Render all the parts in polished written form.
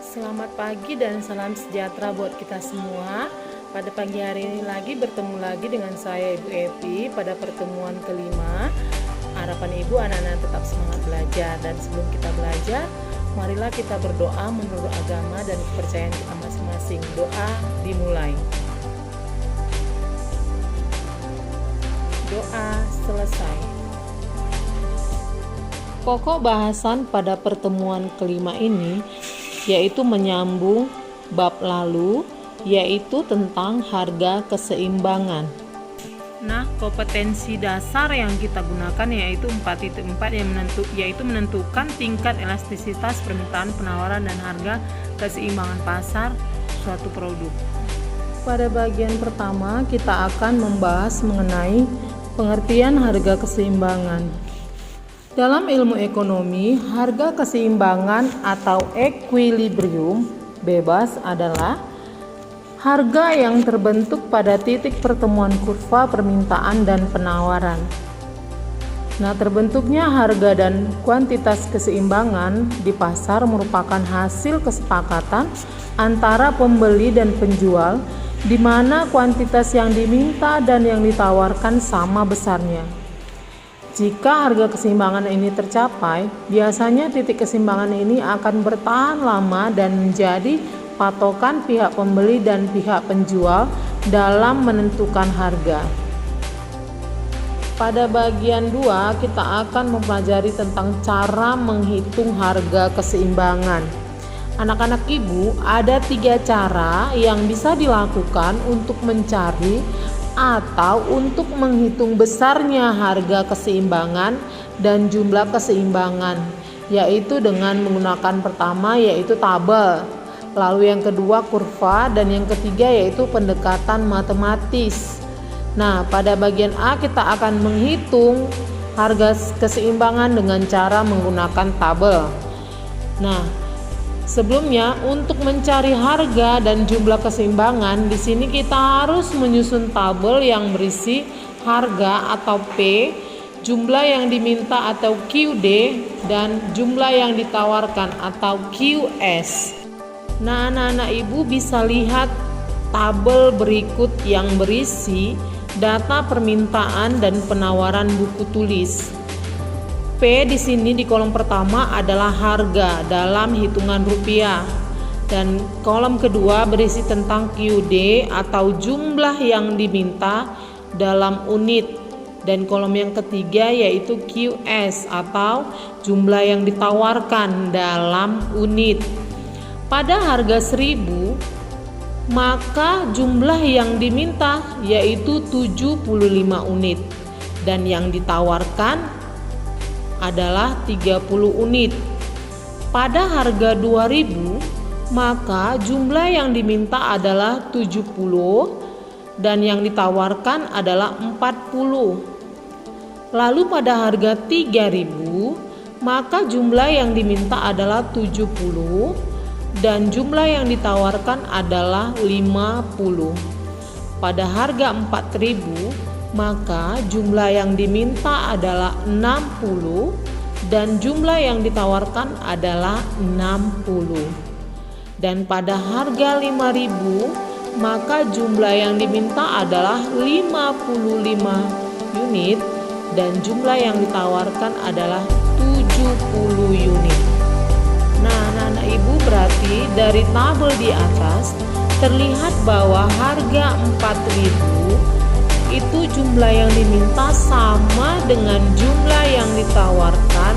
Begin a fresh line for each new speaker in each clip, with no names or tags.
Selamat pagi dan salam sejahtera buat kita semua. Pada pagi hari ini bertemu lagi dengan saya Ibu Evi pada pertemuan kelima. Harapan Ibu anak-anak tetap semangat belajar, dan sebelum kita belajar, marilah kita berdoa menurut agama dan kepercayaan kita masing-masing. Doa dimulai. Doa selesai. Pokok bahasan pada pertemuan kelima ini yaitu menyambung bab lalu, yaitu tentang harga keseimbangan. Nah, kompetensi dasar yang kita gunakan yaitu 4.4 yaitu menentukan tingkat elastisitas permintaan, penawaran, dan harga keseimbangan pasar suatu produk. Pada bagian pertama, kita akan membahas mengenai pengertian harga keseimbangan. Dalam ilmu ekonomi, harga keseimbangan atau equilibrium bebas adalah harga yang terbentuk pada titik pertemuan kurva permintaan dan penawaran. Nah, terbentuknya harga dan kuantitas keseimbangan di pasar merupakan hasil kesepakatan antara pembeli dan penjual, di mana kuantitas yang diminta dan yang ditawarkan sama besarnya. Jika harga keseimbangan ini tercapai, biasanya titik keseimbangan ini akan bertahan lama dan menjadi patokan pihak pembeli dan pihak penjual dalam menentukan harga. Pada bagian 2, kita akan mempelajari tentang cara menghitung harga keseimbangan. Anak-anak Ibu, ada 3 cara yang bisa dilakukan untuk mencari atau untuk menghitung besarnya harga keseimbangan dan jumlah keseimbangan, yaitu dengan menggunakan pertama yaitu tabel, lalu yang kedua kurva, dan yang ketiga yaitu pendekatan matematis. Nah, pada bagian A kita akan menghitung harga keseimbangan dengan cara menggunakan tabel. Nah, sebelumnya, untuk mencari harga dan jumlah keseimbangan, di sini kita harus menyusun tabel yang berisi harga atau P, jumlah yang diminta atau QD, dan jumlah yang ditawarkan atau QS. Nah, anak-anak Ibu bisa lihat tabel berikut yang berisi data permintaan dan penawaran buku tulis. P di sini di kolom pertama adalah harga dalam hitungan rupiah, dan kolom kedua berisi tentang QD atau jumlah yang diminta dalam unit, dan kolom yang ketiga yaitu QS atau jumlah yang ditawarkan dalam unit. Pada harga 1.000, maka jumlah yang diminta yaitu 75 unit dan yang ditawarkan adalah 30 unit. Pada harga 2.000, maka jumlah yang diminta adalah 70 dan yang ditawarkan adalah 40. Lalu pada harga 3.000, maka jumlah yang diminta adalah 70 dan jumlah yang ditawarkan adalah 50. Pada harga 4.000, maka jumlah yang diminta adalah 60 dan jumlah yang ditawarkan adalah 60. Dan pada harga 5.000, maka jumlah yang diminta adalah 55 unit dan jumlah yang ditawarkan adalah 70 unit. Nah, anak-anak Ibu, berarti dari tabel di atas terlihat bahwa harga 4.000 itu jumlah yang diminta sama dengan jumlah yang ditawarkan.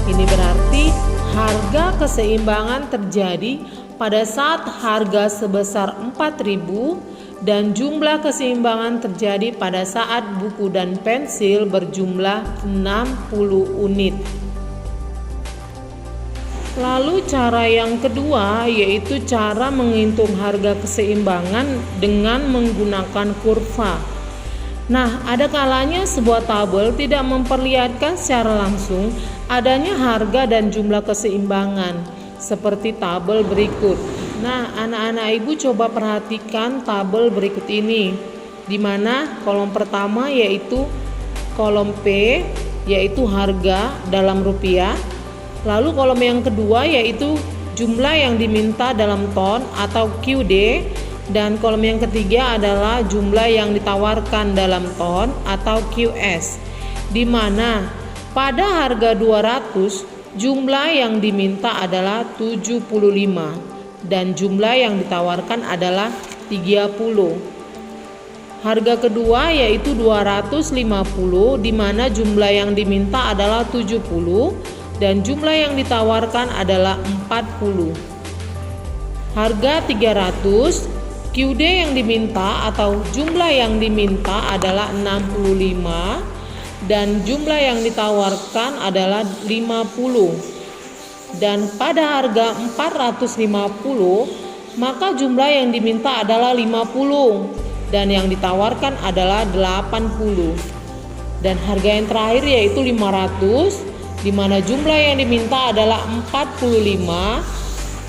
Ini berarti harga keseimbangan terjadi pada saat harga sebesar 4.000 dan jumlah keseimbangan terjadi pada saat buku dan pensil berjumlah 60 unit. Lalu cara yang kedua yaitu cara menghitung harga keseimbangan dengan menggunakan kurva. Nah, ada kalanya sebuah tabel tidak memperlihatkan secara langsung adanya harga dan jumlah keseimbangan, seperti tabel berikut. Nah, anak-anak Ibu coba perhatikan tabel berikut ini, di mana kolom pertama yaitu kolom P, yaitu harga dalam rupiah. Lalu kolom yang kedua yaitu jumlah yang diminta dalam ton atau QD, dan kolom yang ketiga adalah jumlah yang ditawarkan dalam ton atau QS, di mana pada harga 200 jumlah yang diminta adalah 75 dan jumlah yang ditawarkan adalah 30. Harga kedua yaitu 250, di mana jumlah yang diminta adalah 70 dan jumlah yang ditawarkan adalah 40. Harga 300, QD yang diminta atau jumlah yang diminta adalah 65 dan jumlah yang ditawarkan adalah 50. Dan pada harga 450, maka jumlah yang diminta adalah 50 dan yang ditawarkan adalah 80. Dan harga yang terakhir yaitu 500, di mana jumlah yang diminta adalah 45,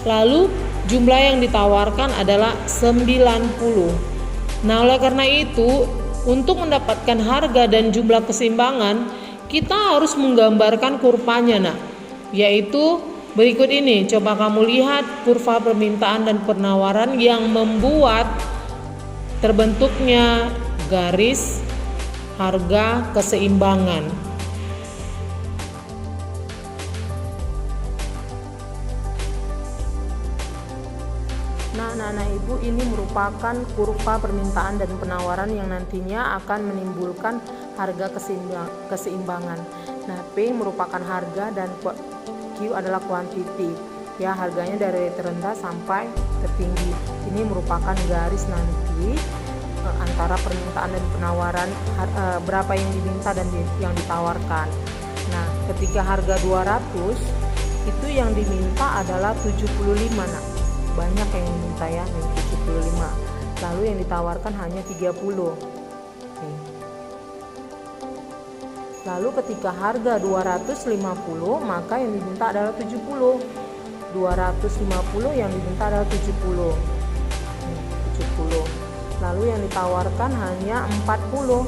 lalu jumlah yang ditawarkan adalah 90. Nah, oleh karena itu, untuk mendapatkan harga dan jumlah keseimbangan, kita harus menggambarkan kurvanya, nak. Yaitu berikut ini. Coba kamu lihat kurva permintaan dan penawaran yang membuat terbentuknya garis harga keseimbangan. Nah, Ibu, ini merupakan kurva permintaan dan penawaran yang nantinya akan menimbulkan harga keseimbangan. Nah, P merupakan harga dan Q adalah kuantiti. Ya, harganya dari terendah sampai tertinggi. Ini merupakan garis nanti antara permintaan dan penawaran, berapa yang diminta dan yang ditawarkan. Nah, ketika harga 200 itu yang diminta adalah 75, nah. Banyak yang diminta ya, 75. Lalu yang ditawarkan hanya 30. Lalu ketika harga 250, maka yang diminta adalah 70. 250 yang diminta adalah 70. Lalu yang ditawarkan hanya 40.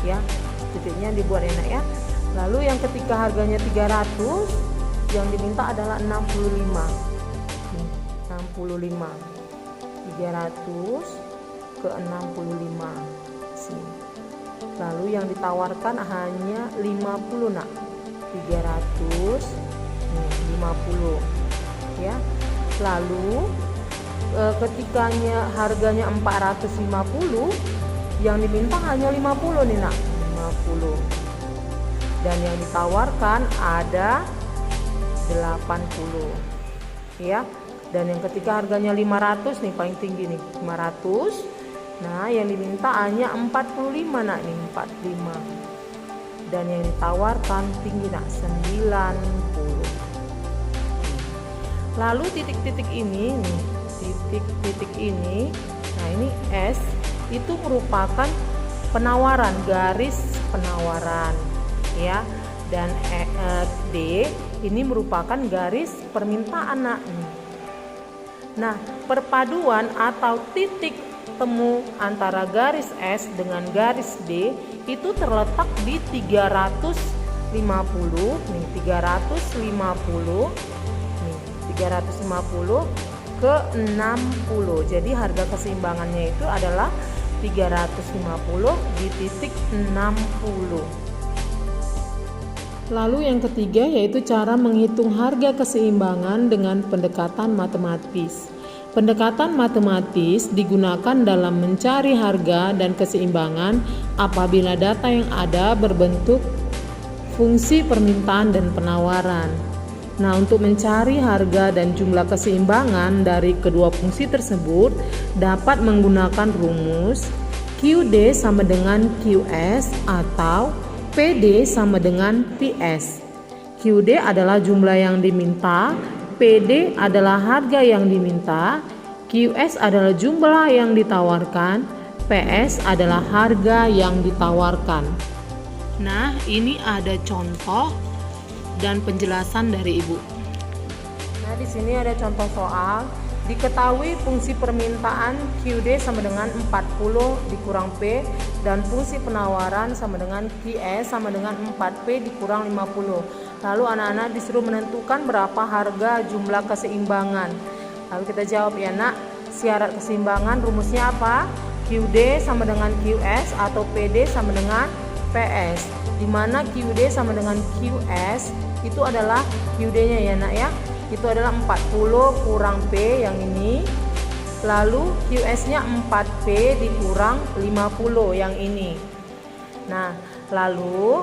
Ya, titiknya dibuat enak ya. Lalu yang ketika harganya 300, yang diminta adalah 65. 300 ke 65. Lalu yang ditawarkan hanya 50, nak. 350 ya. Lalu ketikanya harganya 450, yang diminta hanya 50 nih, nak. 50. Dan yang ditawarkan ada 80 ya. Dan yang ketika harganya 500 nih, paling tinggi nih, 500. Nah, yang diminta hanya 45, nak, nih, 45. Dan yang ditawarkan tinggi, nak, 90. Lalu titik-titik ini nih, titik-titik ini, nah ini S itu merupakan penawaran, garis penawaran ya. Dan D ini merupakan garis permintaan, nak. Nah, perpaduan atau titik temu antara garis S dengan garis D itu terletak di 350 nih, 350 nih, 350 ke 60. Jadi harga keseimbangannya itu adalah 350 di titik 60. Lalu yang ketiga yaitu cara menghitung harga keseimbangan dengan pendekatan matematis. Pendekatan matematis digunakan dalam mencari harga dan keseimbangan apabila data yang ada berbentuk fungsi permintaan dan penawaran. Nah, untuk mencari harga dan jumlah keseimbangan dari kedua fungsi tersebut dapat menggunakan rumus QD sama dengan QS atau PD sama dengan PS. QD adalah jumlah yang diminta, PD adalah harga yang diminta, QS adalah jumlah yang ditawarkan, PS adalah harga yang ditawarkan. Nah, ini ada contoh dan penjelasan dari Ibu. Nah, di sini ada contoh soal. Diketahui fungsi permintaan QD sama dengan 40 dikurang P dan fungsi penawaran sama dengan QS sama dengan 4P dikurang 50. Lalu anak-anak disuruh menentukan berapa harga jumlah keseimbangan. Lalu kita jawab ya nak, syarat keseimbangan rumusnya apa? QD sama dengan QS atau PD sama dengan PS. Di mana QD sama dengan QS itu adalah QD-nya ya nak ya. Itu adalah 40 kurang P yang ini. Lalu QS-nya 4P dikurang 50 yang ini. Nah, lalu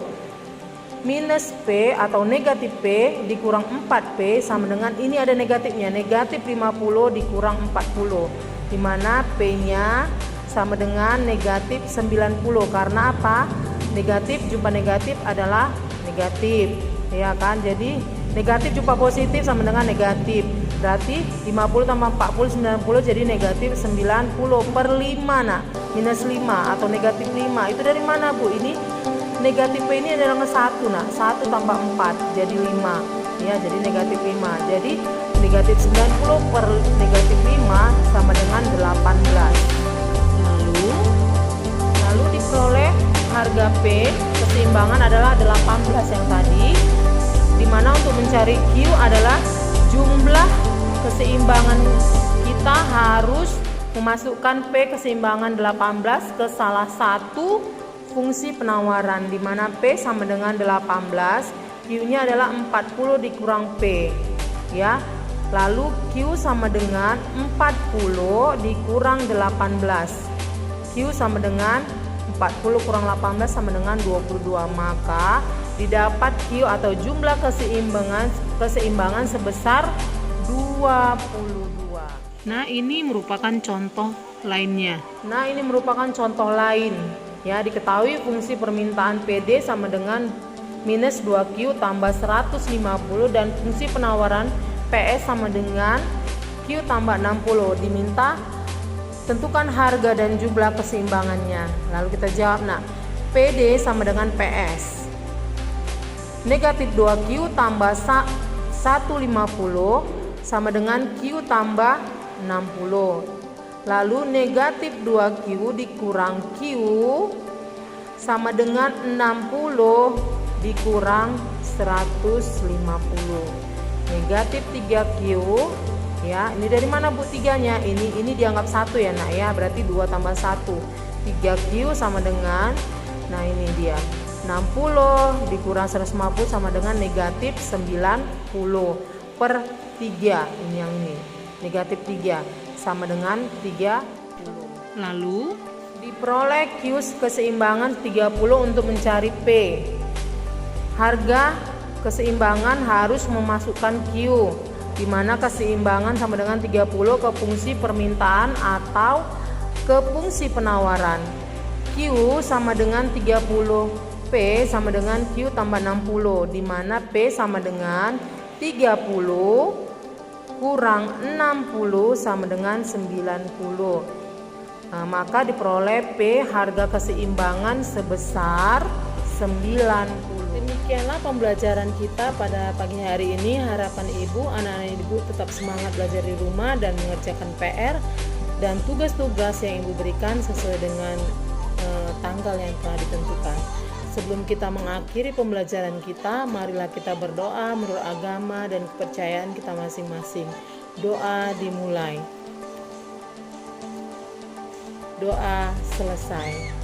minus P atau negatif P dikurang 4P sama dengan ini ada negatifnya, negatif 50 dikurang 40, di mana P-nya sama dengan negatif 90. Karena apa? Negatif jumpa negatif adalah negatif, ya kan? Jadi negatif jumpa positif sama dengan negatif, berarti 50 tambah 40 90 jadi negatif 90 per 5. Nah, minus 5 atau negatif 5 itu dari mana Bu? Ini negatif P ini adalah 1. Nah, 1 tambah 4 jadi 5. Ya, jadi negatif 5. Jadi negatif 90 per negatif 5 sama dengan 18. Lalu diperoleh harga P keseimbangan adalah 18 yang tadi. Dimana untuk mencari Q adalah jumlah keseimbangan kita harus memasukkan P keseimbangan 18 ke salah satu fungsi penawaran, di mana P sama dengan 18, Q-nya adalah 40 dikurang P, ya. Lalu Q sama dengan 40 dikurang 18. Q sama dengan 40 kurang 18 sama dengan 22, maka didapat Q atau jumlah keseimbangan sebesar 22. Nah, ini merupakan contoh lainnya. Nah, ini merupakan contoh lain. Ya, diketahui fungsi permintaan PD sama dengan minus 2Q tambah 150 dan fungsi penawaran PS sama dengan Q tambah 60. Diminta tentukan harga dan jumlah keseimbangannya. Lalu kita jawab, nah, PD sama dengan PS. Negatif 2Q tambah 150 sama dengan Q tambah 60. Lalu negatif 2Q dikurang Q sama dengan 60 dikurang 150. Negatif 3Q, ya, ini dari mana Bu 3-nya? Ini dianggap 1 ya nak ya, berarti 2 tambah 1. 3Q sama dengan, nah ini dia, 60 dikurang 150 sama dengan negatif 90 per 3. Ini yang ini, negatif 3 sama dengan 30. Lalu diperoleh Q keseimbangan 30 untuk mencari P. Harga keseimbangan harus memasukkan Q, di mana keseimbangan sama dengan 30 ke fungsi permintaan atau ke fungsi penawaran. Q sama dengan 30, P sama dengan Q tambah 60, di mana P sama dengan 30 kurang 60 sama dengan 90. Nah, maka diperoleh P harga keseimbangan sebesar 90. Demikianlah pembelajaran kita pada pagi hari ini. Harapan Ibu, anak-anak Ibu tetap semangat belajar di rumah dan mengerjakan PR dan tugas-tugas yang Ibu berikan sesuai dengan tanggal yang telah ditentukan. Sebelum kita mengakhiri pembelajaran kita, marilah kita berdoa menurut agama dan kepercayaan kita masing-masing. Doa dimulai. Doa selesai.